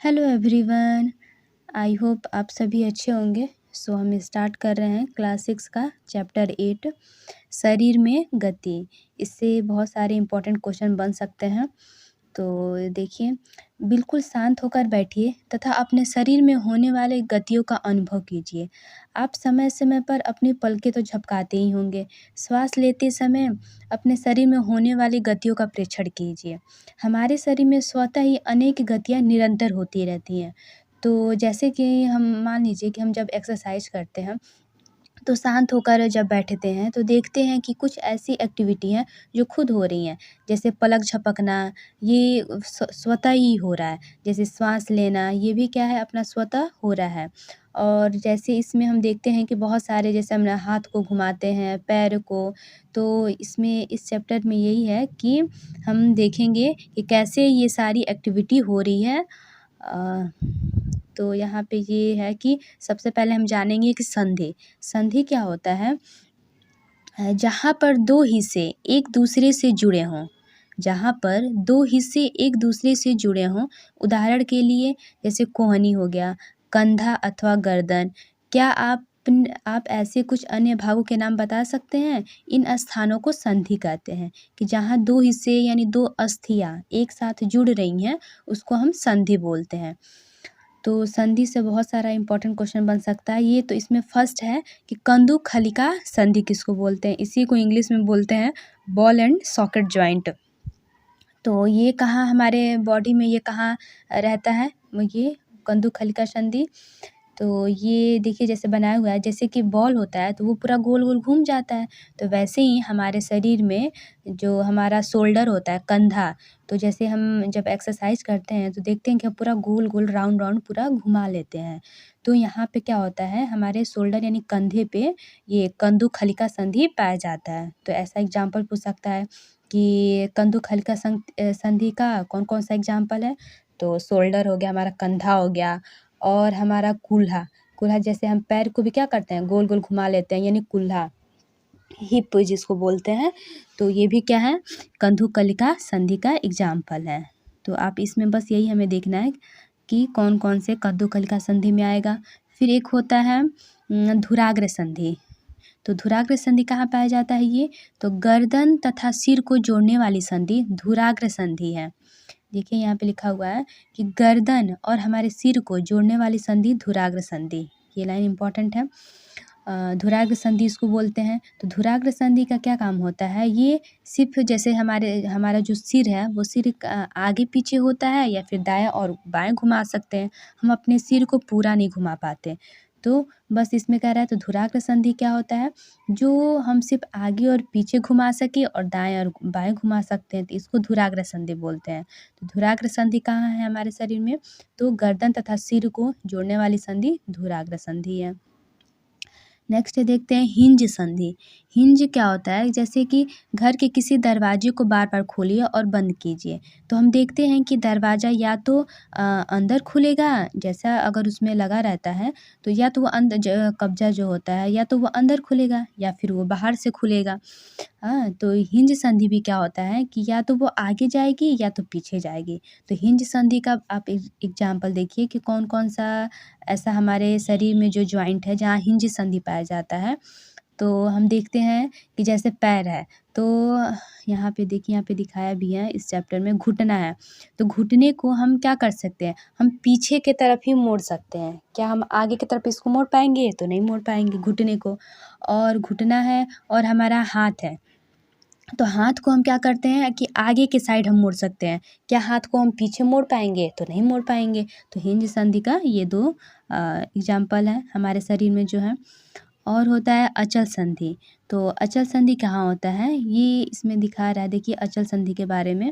Hello everyone. I hope आप सभी अच्छे होंगे। सो हम स्टार्ट कर रहे हैं क्लास 6 का चैप्टर 8 शरीर में गति। इससे बहुत सारे इम्पोर्टेंट क्वेश्चन बन सकते हैं। तो देखिए, बिल्कुल शांत होकर बैठिए तथा अपने शरीर में होने वाले गतियों का अनुभव कीजिए। आप समय समय पर अपनी पलकें तो झपकाते ही होंगे। श्वास लेते समय अपने शरीर में होने वाली गतियों का प्रेक्षण कीजिए। हमारे शरीर में स्वतः ही अनेक गतियाँ निरंतर होती रहती हैं। तो जैसे कि हम मान लीजिए कि हम जब एक्सरसाइज करते हैं तो शांत होकर जब बैठते हैं तो देखते हैं कि कुछ ऐसी एक्टिविटी हैं जो खुद हो रही हैं। जैसे पलक झपकना, ये स्वतः ही हो रहा है। जैसे श्वास लेना, ये भी क्या है, अपना स्वतः हो रहा है। और जैसे इसमें हम देखते हैं कि बहुत सारे, जैसे हम हाथ को घुमाते हैं, पैर को, तो इसमें इस चैप्टर में यही है कि हम देखेंगे कि कैसे ये सारी एक्टिविटी हो रही है। तो यहाँ पे ये है कि सबसे पहले हम जानेंगे कि संधि। संधि क्या होता है? जहाँ पर दो हिस्से एक दूसरे से जुड़े हों। जहाँ पर दो हिस्से एक दूसरे से जुड़े हों, उदाहरण के लिए जैसे कोहनी हो गया, कंधा अथवा गर्दन। क्या आप ऐसे कुछ अन्य भागों के नाम बता सकते हैं? इन स्थानों को संधि कहते हैं कि जहाँ दो हिस्से यानी दो अस्थियाँ एक साथ जुड़ रही हैं, उसको हम संधि बोलते हैं। तो संधि से बहुत सारा इम्पोर्टेंट क्वेश्चन बन सकता है। ये तो इसमें फर्स्ट है कि कंदुखलिका संधि किसको बोलते हैं? इसी को इंग्लिश में बोलते हैं बॉल एंड सॉकेट जॉइंट। तो ये कहाँ हमारे बॉडी में, ये कहाँ रहता है ये कंदुखलिका संधि? तो ये देखिए, जैसे बनाया हुआ है, जैसे कि बॉल होता है तो वो पूरा गोल गोल घूम जाता है। तो वैसे ही हमारे शरीर में जो हमारा शोल्डर होता है, कंधा, तो जैसे हम जब एक्सरसाइज करते हैं तो देखते हैं कि हम पूरा गोल गोल राउंड राउंड पूरा घुमा लेते हैं। तो यहाँ पे क्या होता है, हमारे शोल्डर यानी कंधे पे ये कंदुखलिका संधि पाया जाता है। तो ऐसा एग्जाम्पल पूछ सकता है कि कंदुखलिका संधि का कौन कौन सा एग्जाम्पल है? तो शोल्डर हो गया, हमारा कंधा हो गया, और हमारा कूल्हा। कूल्हा जैसे हम पैर को भी क्या करते हैं, गोल गोल घुमा लेते हैं, यानी कूल्हा, हिप जिसको बोलते हैं। तो ये भी क्या है, कंदुकलिका संधि का एग्जाम्पल है। तो आप इसमें बस यही हमें देखना है कि कौन कौन से कंदुकलिका संधि में आएगा। फिर एक होता है धुराग्र संधि। तो धुराग्र संधि कहाँ पाया जाता है? ये तो गर्दन तथा सिर को जोड़ने वाली संधि धुराग्र संधि है। देखिए यहाँ पे लिखा हुआ है कि गर्दन और हमारे सिर को जोड़ने वाली संधि धुराग्र संधि। ये लाइन इम्पॉर्टेंट है। धुराग्र संधि इसको बोलते हैं। तो धुराग्र संधि का क्या काम होता है? ये सिर्फ जैसे हमारा जो सिर है वो सिर आगे पीछे होता है या फिर दाएं और बाएं घुमा सकते हैं। हम अपने सिर को पूरा नहीं घुमा पाते। तो बस इसमें कह रहा है, तो धुराग्र संधि क्या होता है? जो हम सिर्फ आगे और पीछे घुमा सके और दाएं और बाएं घुमा सकते हैं, तो इसको धुराग्र संधि बोलते हैं। तो धुराग्र संधि कहाँ है हमारे शरीर में? तो गर्दन तथा सिर को जोड़ने वाली संधि धुराग्र संधि है। नेक्स्ट देखते हैं हिंज संधि। हिंज क्या होता है? जैसे कि घर के किसी दरवाजे को बार बार खोलिए और बंद कीजिए। तो हम देखते हैं कि दरवाज़ा या तो अंदर खुलेगा, जैसा अगर उसमें लगा रहता है, तो या तो वो अंदर कब्जा जो होता है, या तो वो अंदर खुलेगा या फिर वो बाहर से खुलेगा। हाँ, तो हिंज संधि भी क्या होता है कि या तो वो आगे जाएगी या तो पीछे जाएगी। तो हिंज संधि का आप एग्जाम्पल देखिए कि कौन कौन सा ऐसा हमारे शरीर में जो जॉइंट है जहाँ हिंज संधि पाया जाता है। तो हम देखते हैं कि जैसे पैर है, तो यहाँ पे देखिए, यहाँ पे दिखाया भी है इस चैप्टर में, घुटना है। तो घुटने को हम क्या कर सकते हैं? हम पीछे के तरफ ही मोड़ सकते हैं। क्या हम आगे की तरफ इसको मोड़ पाएंगे? तो नहीं मोड़ पाएंगे घुटने को। और घुटना है और हमारा हाथ है, तो हाथ को हम क्या करते हैं कि आगे के साइड हम मोड़ सकते हैं। क्या हाथ को हम पीछे मोड़ पाएंगे? तो नहीं मोड़ पाएंगे। तो हिंज संधि का ये दो एग्जाम्पल है हमारे शरीर में जो है। और होता है अचल संधि। तो अचल संधि कहाँ होता है? ये इसमें दिखा रहा है, देखिए अचल संधि के बारे में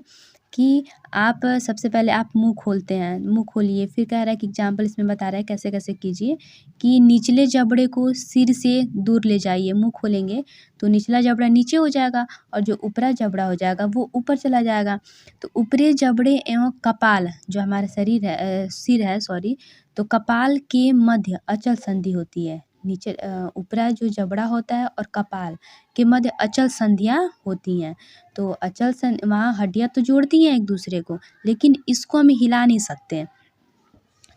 कि आप सबसे पहले आप मुंह खोलते हैं, मुंह खोलिए। फिर कह रहा है कि एग्जाम्पल इसमें बता रहा है कैसे कैसे कीजिए कि निचले जबड़े को सिर से दूर ले जाइए। मुंह खोलेंगे तो निचला जबड़ा नीचे हो जाएगा और जो ऊपरा जबड़ा हो जाएगा वो ऊपर चला जाएगा। तो ऊपरी जबड़े एवं कपाल जो हमारा सिर है सॉरी, तो कपाल के मध्य अचल संधि होती है। नीचे ऊपरा जो जबड़ा होता है और कपाल के मध्य अचल संधियाँ होती हैं। तो वहाँ हड्डियाँ तो जोड़ती हैं एक दूसरे को, लेकिन इसको हम हिला नहीं सकते।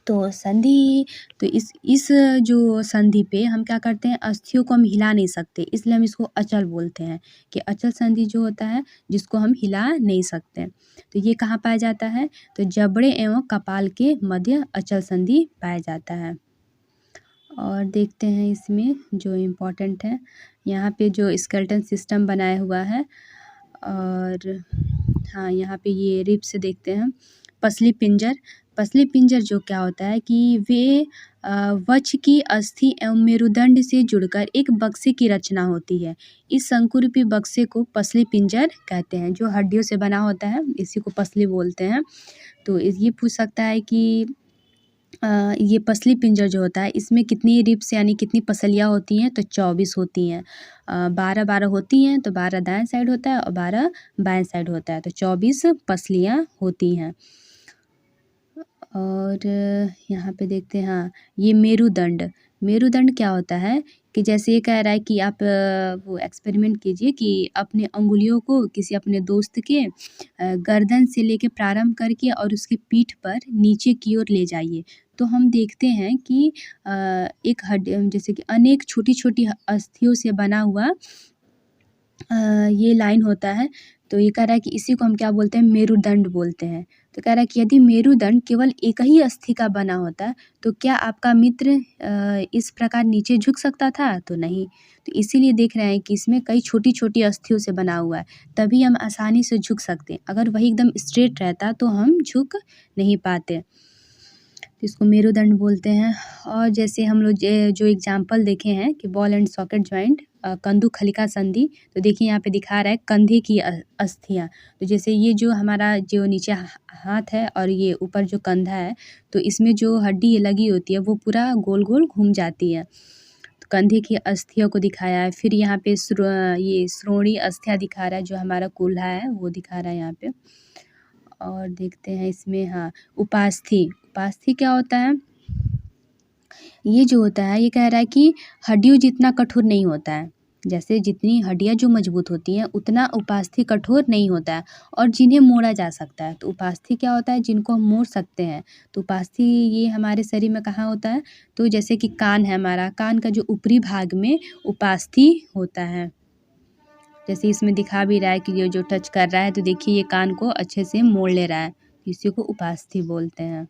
तो संधि तो इस जो संधि पे हम क्या करते हैं, अस्थियों को हम हिला नहीं सकते, इसलिए हम इसको अचल बोलते हैं कि अचल संधि जो होता है जिसको हम हिला नहीं सकते। तो ये कहाँ पाया जाता है, तो जबड़े एवं कपाल के मध्य अचल संधि पाया जाता है। और देखते हैं इसमें जो इम्पोर्टेंट है, यहाँ पे जो स्केलेटन सिस्टम बनाया हुआ है, और हाँ यहाँ पे ये रिब्स देखते हैं। पसली पिंजर जो क्या होता है कि वे वक्ष की अस्थि एवं मेरुदंड से जुड़कर एक बक्से की रचना होती है। इस शंकुरूपी बक्से को पसली पिंजर कहते हैं, जो हड्डियों से बना होता है, इसी को पसली बोलते हैं। तो ये पूछ सकता है कि ये पसली पिंजर जो होता है इसमें कितनी रिब्स यानी कितनी पसलियाँ होती हैं, तो 24 होती हैं। 12 होती हैं, तो 12 दाएं साइड होता है और 12 बाएं साइड होता है, तो 24 पसलियाँ होती हैं। और यहाँ पे देखते हैं, हाँ ये मेरुदंड क्या होता है कि जैसे ये कह रहा है कि आप वो एक्सपेरिमेंट कीजिए कि अपने अंगुलियों को किसी अपने दोस्त के गर्दन से लेके प्रारंभ करके और उसकी पीठ पर नीचे की ओर ले जाइए। तो हम देखते हैं कि एक हड्डी जैसे कि अनेक छोटी-छोटी अस्थियों से बना हुआ ये लाइन होता है। तो ये कह रहा है कि इसी को हम क्या बोलते हैं, मेरुदंड बोलते हैं। तो कह रहा है कि यदि मेरुदंड केवल एक ही अस्थि का बना होता तो क्या आपका मित्र इस प्रकार नीचे झुक सकता था? तो नहीं। तो इसीलिए देख रहे हैं कि इसमें कई छोटी-छोटी अस्थियों से बना हुआ है, तभी हम आसानी से झुक सकते हैं। अगर वही एकदम स्ट्रेट रहता तो हम झुक नहीं पाते। तो इसको मेरुदंड बोलते हैं। और जैसे हम लोग जो एग्जाम्पल देखे हैं कि बॉल एंड सॉकेट जॉइंट, कंधु खलिका संधि, तो देखिए यहाँ पे दिखा रहा है कंधे की अस्थियाँ। तो जैसे ये जो हमारा जो नीचे हाथ है और ये ऊपर जो कंधा है, तो इसमें जो हड्डी लगी होती है वो पूरा गोल गोल घूम जाती है। तो कंधे की अस्थियों को दिखाया है। फिर यहाँ पे ये श्रोणीय अस्थियाँ दिखा रहा है, जो हमारा कूल्हा है वो दिखा रहा है यहाँ पे। और देखते हैं इसमें, हाँ उपास्थि क्या होता है, ये जो होता है ये कह रहा है कि हड्डियों जितना कठोर नहीं होता है। जैसे जितनी हड्डियाँ जो मजबूत होती हैं उतना उपास्थि कठोर नहीं होता है और जिन्हें मोड़ा जा सकता है। तो उपास्थि क्या होता है, जिनको हम मोड़ सकते हैं। तो उपास्थि ये हमारे शरीर में कहाँ होता है, तो जैसे कि कान है हमारा, कान का जो ऊपरी भाग में उपास्थि होता है। जैसे इसमें दिखा भी रहा है कि ये जो टच कर रहा है, तो देखिए ये कान को अच्छे से मोड़ ले रहा है, इसी को उपास्थि बोलते हैं।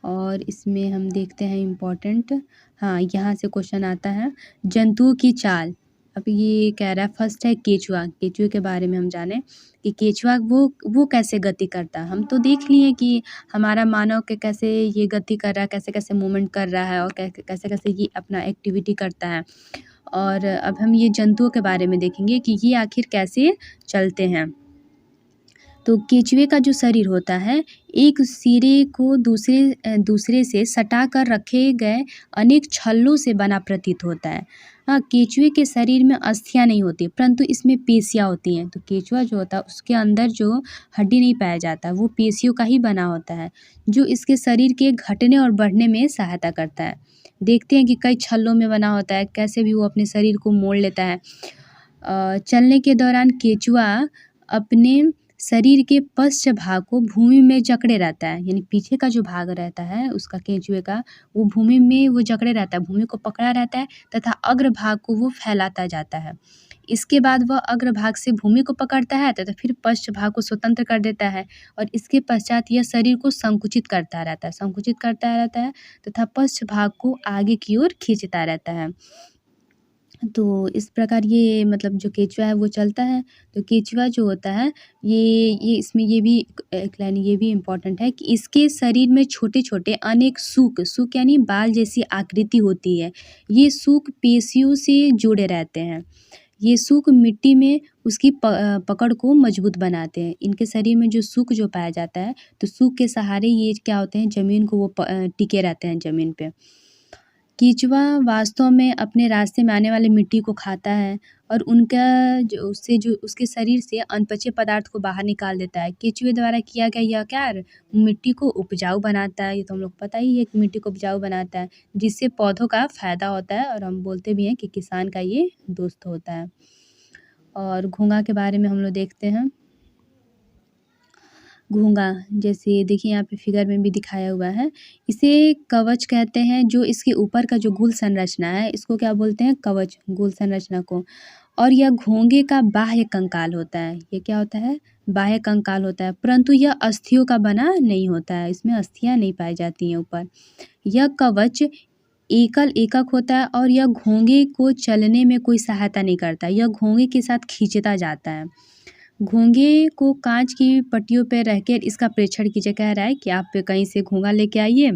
और इसमें हम देखते हैं इम्पोर्टेंट, हाँ यहाँ से क्वेश्चन आता है, जंतुओं की चाल। अब ये कह रहा है, फर्स्ट है केचुआ। केचुए के बारे में हम जाने कि केचुआ वो कैसे गति करता है। हम तो देख लिए कि हमारा मानव के कैसे ये गति कर रहा है, कैसे कैसे मूवमेंट कर रहा है और कैसे कैसे ये अपना एक्टिविटी करता है। और अब हम ये जंतुओं के बारे में देखेंगे कि ये आखिर कैसे चलते हैं। तो केचुए का जो शरीर होता है, एक सिरे को दूसरे से सटा कर रखे गए अनेक छल्लों से बना प्रतीत होता है। हाँ, केचुए के शरीर में अस्थियाँ नहीं होती, परंतु इसमें पेशियाँ होती हैं। तो केचुआ जो होता है उसके अंदर जो हड्डी नहीं पाया जाता, वो पेशियों का ही बना होता है, जो इसके शरीर के घटने और बढ़ने में सहायता करता है। देखते हैं कि कई छल्लों में बना होता है, कैसे भी वो अपने शरीर को मोड़ लेता है। चलने के दौरान केचुआ अपने शरीर के पश्च भाग को भूमि में जकड़े रहता है, यानी पीछे का जो भाग रहता है उसका केचुए का, वो भूमि में वो जकड़े रहता है, भूमि को पकड़ा रहता है तथा अग्र भाग को वो फैलाता जाता है। इसके बाद वह अग्र भाग से भूमि को पकड़ता है तथा फिर पश्च भाग को स्वतंत्र कर देता है और इसके पश्चात यह शरीर को संकुचित करता रहता है तथा पश्च भाग को आगे की ओर खींचता रहता है। तो इस प्रकार ये मतलब जो केचुआ है वो चलता है। तो केचुआ जो होता है ये इसमें ये भी एक लाइन ये भी इम्पोर्टेंट है कि इसके शरीर में छोटे-छोटे अनेक सूक यानी बाल जैसी आकृति होती है। ये सूक पेशियों से जुड़े रहते हैं। ये सूक मिट्टी में उसकी पकड़ को मजबूत बनाते हैं। इनके शरीर में जो सूक जो पाया जाता है, तो सूक के सहारे ये क्या होते हैं, ज़मीन को वो टिके रहते हैं ज़मीन पे। केचुआ वास्तव में अपने रास्ते में आने वाली मिट्टी को खाता है और उनका जो उसके शरीर से अनपचे पदार्थ को बाहर निकाल देता है। केचुए द्वारा किया गया यह कार्य मिट्टी को उपजाऊ बनाता है। ये तो हम लोग को पता ही है कि मिट्टी को उपजाऊ बनाता है, जिससे पौधों का फ़ायदा होता है और हम बोलते भी हैं कि किसान का ये दोस्त होता है। और घोंघा के बारे में हम लोग देखते हैं। घोंघा, जैसे देखिए यहाँ पे फिगर में भी दिखाया हुआ है, इसे कवच कहते हैं। जो इसके ऊपर का जो गोल संरचना है, इसको क्या बोलते हैं? कवच, गोल संरचना को। और यह घोंघे का बाह्य कंकाल होता है। ये क्या होता है? बाह्य कंकाल होता है, परंतु यह अस्थियों का बना नहीं होता है, इसमें अस्थियाँ नहीं पाई जाती हैं ऊपर। यह कवच एकल एकक होता है और यह घोंघे को चलने में कोई सहायता नहीं करता, यह घोंघे के साथ खींचता जाता है। घोंघे को कांच की पट्टियों पर रहकर इसका परीक्षण कीजिए। कह रहा है कि आप कहीं से घोंघा लेके आइए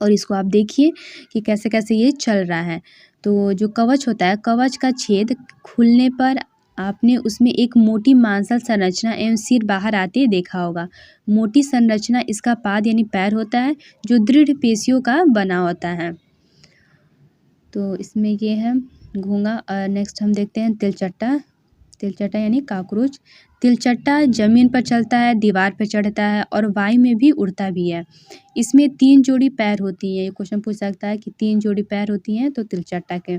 और इसको आप देखिए कि कैसे कैसे ये चल रहा है। तो जो कवच होता है, कवच का छेद खुलने पर आपने उसमें एक मोटी मांसल संरचना एवं सिर बाहर आते देखा होगा। मोटी संरचना इसका पाद यानी पैर होता है, जो दृढ़ पेशियों का बना होता है। तो इसमें ये है घोंघा। नेक्स्ट हम देखते हैं तिलचट्टा। तिलचट्टा यानी कॉकरोच। तिलचट्टा जमीन पर चलता है, दीवार पर चढ़ता है और वायु में भी उड़ता भी है। इसमें 3 जोड़ी पैर होती हैं। ये क्वेश्चन पूछ सकता है कि 3 जोड़ी पैर होती हैं तो तिलचट्टा के,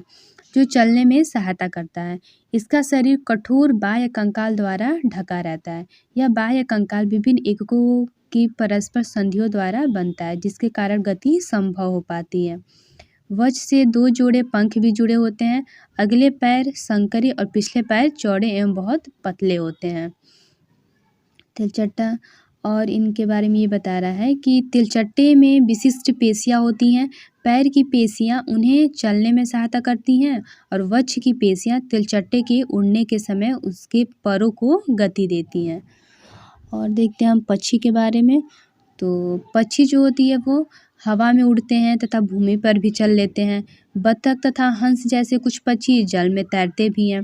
जो चलने में सहायता करता है। इसका शरीर कठोर बाह्य कंकाल द्वारा ढका रहता है। यह बाह्य कंकाल विभिन्न एककों की परस्पर संधियों द्वारा बनता है, जिसके कारण गति संभव हो पाती है। वज से 2 जोड़े पंख भी जुड़े होते हैं। अगले पैर संकरी और पिछले पैर चौड़े एवं बहुत पतले होते हैं। तिलचट्टा और इनके बारे में ये बता रहा है कि तिलचट्टे में विशिष्ट पेशियाँ होती हैं। पैर की पेशियाँ उन्हें चलने में सहायता करती हैं और वक्ष की पेशियाँ तिलचट्टे के उड़ने के समय उसके परों को गति देती हैं। और देखते हैं हम पक्षी के बारे में। तो पक्षी जो होती है वो हवा में उड़ते हैं तथा भूमि पर भी चल लेते हैं। बत्तख तथा हंस जैसे कुछ पक्षी जल में तैरते भी हैं।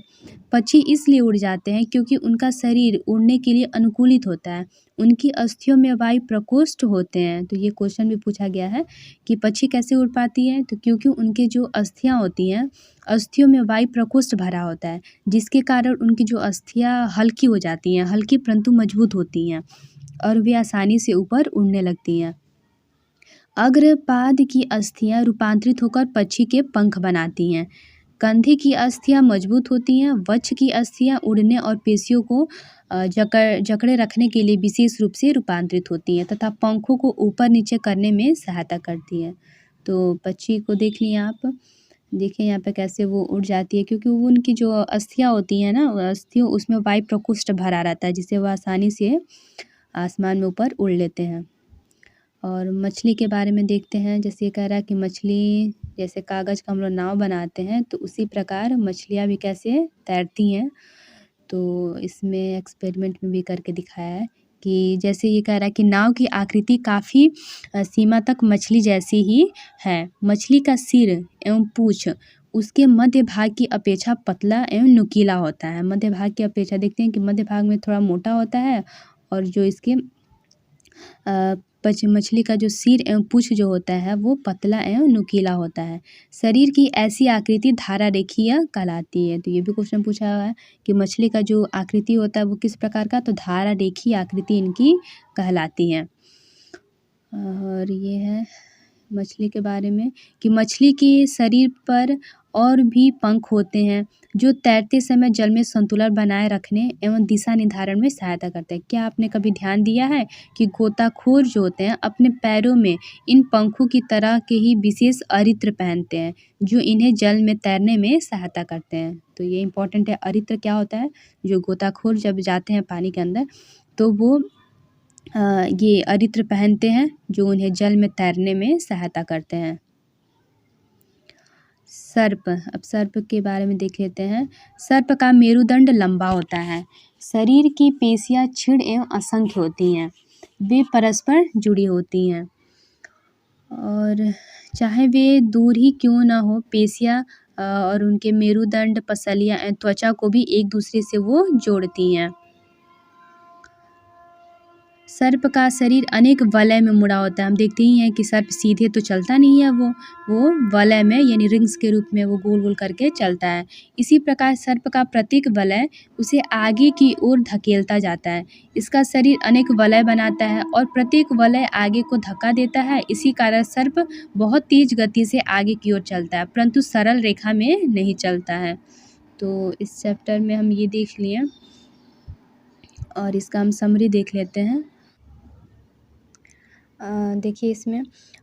पक्षी इसलिए उड़ जाते हैं क्योंकि उनका शरीर उड़ने के लिए अनुकूलित होता है। उनकी अस्थियों में वायु प्रकोष्ठ होते हैं। तो ये क्वेश्चन भी पूछा गया है कि पक्षी कैसे उड़ पाती है, तो क्योंकि उनके जो अस्थियाँ होती हैं, अस्थियों में वायु प्रकोष्ठ भरा होता है, जिसके कारण उनकी जो अस्थियाँ हल्की हो जाती हैं, हल्की परंतु मजबूत होती हैं और वे आसानी से ऊपर उड़ने लगती हैं। अग्रपाद की अस्थियाँ रूपांतरित होकर पक्षी के पंख बनाती हैं। कंधे की अस्थियाँ मजबूत होती हैं। वक्ष की अस्थियाँ उड़ने और पेशियों को जकड़े रखने के लिए विशेष रूप से रूपांतरित होती हैं तथा पंखों को ऊपर नीचे करने में सहायता करती हैं। तो पक्षी को देख लिए आप, देखिए यहाँ पे कैसे वो उड़ जाती है, क्योंकि वो उनकी जो अस्थियाँ होती हैं ना, अस्थियों उसमें वायु प्रकोष्ठ भरा रहता है, जिससे वो आसानी से आसमान में ऊपर उड़ लेते हैं। और मछली के बारे में देखते हैं। जैसे ये कह रहा है कि मछली जैसे कागज़ का हम लोग नाव बनाते हैं, तो उसी प्रकार मछलियाँ भी कैसे तैरती हैं। तो इसमें एक्सपेरिमेंट में भी करके दिखाया है कि जैसे ये कह रहा है कि नाव की आकृति काफ़ी सीमा तक मछली जैसी ही है। मछली का सिर एवं पूँछ उसके मध्य भाग की अपेक्षा पतला एवं नुकीला होता है। मध्य भाग की अपेक्षा देखते हैं कि मध्य भाग में थोड़ा मोटा होता है और जो इसके मछली का जो सिर एवं पूँछ जो होता है वो पतला एवं नुकीला होता है। शरीर की ऐसी आकृति धारा रेखीय कहलाती है। तो ये भी क्वेश्चन पूछा हुआ है कि मछली का जो आकृति होता है वो किस प्रकार का, तो धारा रेखीय आकृति इनकी कहलाती है। और ये है मछली के बारे में कि मछली के शरीर पर और भी पंख होते हैं जो तैरते समय जल में संतुलन बनाए रखने एवं दिशा निर्धारण में सहायता करते हैं। क्या आपने कभी ध्यान दिया है कि गोताखोर जो होते हैं अपने पैरों में इन पंखों की तरह के ही विशेष अरित्र पहनते हैं, जो इन्हें जल में तैरने में सहायता करते हैं। तो ये इम्पोर्टेंट है। अरित्र क्या होता है? जो गोताखोर जब जाते हैं पानी के अंदर तो वो ये अरित्र पहनते हैं, जो उन्हें जल में तैरने में सहायता करते हैं। सर्प, अब सर्प के बारे में देख लेते हैं। सर्प का मेरुदंड लंबा होता है। शरीर की पेशियाँ क्षीण एवं असंख्य होती हैं। वे परस्पर जुड़ी होती हैं और चाहे वे दूर ही क्यों ना हो, पेशियाँ और उनके मेरुदंड, पसलियाँ एवं त्वचा को भी एक दूसरे से वो जोड़ती हैं। सर्प का शरीर अनेक वलय में मुड़ा होता है। हम देखते ही हैं कि सर्प सीधे तो चलता नहीं है, वो वलय में यानी रिंग्स के रूप में वो गोल गोल करके चलता है। इसी प्रकार सर्प का प्रत्येक वलय उसे आगे की ओर धकेलता जाता है। इसका शरीर अनेक वलय बनाता है और प्रत्येक वलय आगे को धक्का देता है। इसी कारण सर्प बहुत तेज गति से आगे की ओर चलता है, परंतु सरल रेखा में नहीं चलता है। तो इस चैप्टर में हम ये देख लिए और इसका हम समरी देख लेते हैं। देखिए इसमें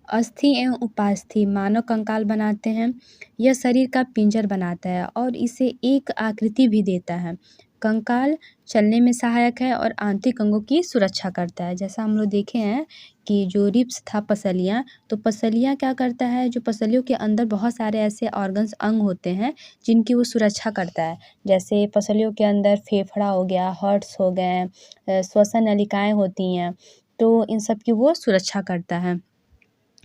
अस्थि एवं उपास्थि मानव कंकाल बनाते हैं। यह शरीर का पिंजर बनाता है और इसे एक आकृति भी देता है। कंकाल चलने में सहायक है और आंतरिक अंगों की सुरक्षा करता है। जैसा हम लोग देखे हैं कि जो रिब्स था पसलियाँ, तो पसलियाँ क्या करता है, जो पसलियों के अंदर बहुत सारे ऐसे ऑर्गन्स अंग होते हैं जिनकी वो सुरक्षा करता है। जैसे पसलियों के अंदर फेफड़ा हो गया, हार्ट्स हो गए, श्वसन नलिकाएँ होती हैं, तो इन सब की वो सुरक्षा करता है।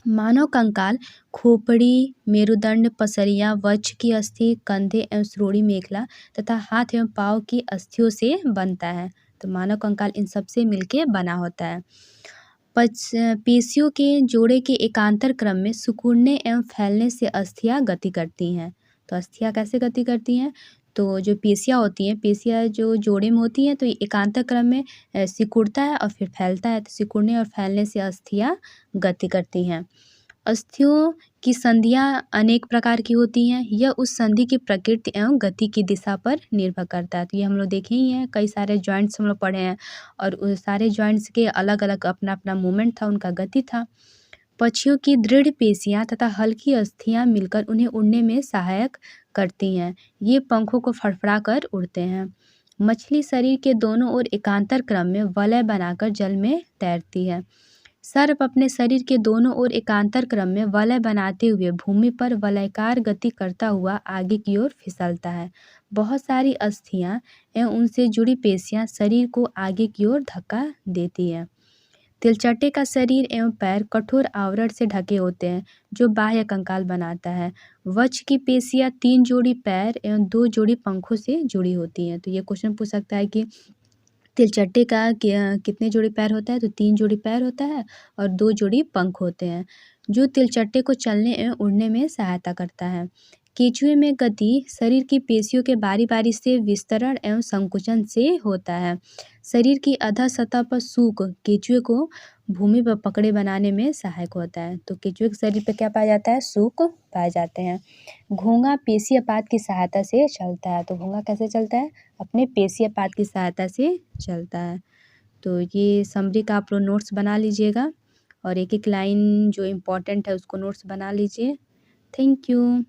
मानव कंकाल खोपड़ी, मेरुदंड, पसलियाँ, वक्ष की अस्थि, कंधे एवं श्रोणि मेखला तथा हाथ एवं पाँव की अस्थियों से बनता है। तो मानव कंकाल इन सब से मिलके बना होता है। पेशियों के जोड़े के एकांतर क्रम में सिकुड़ने एवं फैलने से अस्थियाँ गति करती हैं। तो अस्थियाँ कैसे गति करती हैं? तो जो पेशियाँ होती हैं, पेशियाँ जो जोड़े में होती हैं तो ये एकांतर क्रम में सिकुड़ता है और फिर फैलता है। तो सिकुड़ने और फैलने से अस्थियाँ गति करती हैं। अस्थियों की संधियाँ अनेक प्रकार की होती हैं। यह उस संधि की प्रकृति एवं गति की दिशा पर निर्भर करता है। तो ये हम लोग देखे ही हैं, कई सारे जॉइंट्स हम लोग पढ़े हैं और उस सारे जॉइंट्स के अलग-अलग अपना-अपना मूवमेंट था, उनका गति था। पक्षियों की दृढ़ पेशियाँ तथा हल्की अस्थियाँ मिलकर उन्हें उड़ने में सहायक करती हैं। ये पंखों को फड़फड़ा कर उड़ते हैं। मछली शरीर के दोनों ओर एकांतर क्रम में वलय बनाकर जल में तैरती है। सर्प अपने शरीर के दोनों ओर एकांतर क्रम में वलय बनाते हुए भूमि पर वलयाकार गति करता हुआ आगे की ओर फिसलता है। बहुत सारी अस्थियाँ एवं उनसे जुड़ी पेशियाँ शरीर को आगे की ओर धक्का देती है। तिलचट्टे का शरीर एवं पैर कठोर आवरण से ढके होते हैं, जो बाह्य कंकाल बनाता है। वक्ष की पेशियाँ 3 जोड़ी पैर एवं 2 जोड़ी पंखों से जुड़ी होती हैं। तो ये क्वेश्चन पूछ सकता है कि तिलचट्टे का कितने जोड़ी पैर होता है? तो 3 जोड़ी पैर होता है और 2 जोड़ी पंख होते हैं, जो तिलचट्टे को चलने एवं उड़ने में सहायता करता है। केंचुए में गति शरीर की पेशियों के बारी-बारी से विस्तरण एवं संकुचन से होता है। शरीर की अधः सतह पर सूक केंचुए को भूमि पर पकड़े बनाने में सहायक होता है। तो केंचुए के शरीर पे क्या पाया जाता है? सूक पाए जाते हैं। घोंघा पेशीय पात की सहायता से चलता है। तो घोंघा कैसे चलता है? अपने पेशीय पात की सहायता से चलता है। तो ये समरी का आप लोग नोट्स बना लीजिएगा और एक-एक लाइन जो इम्पोर्टेंट है उसको नोट्स बना लीजिए। Thank you.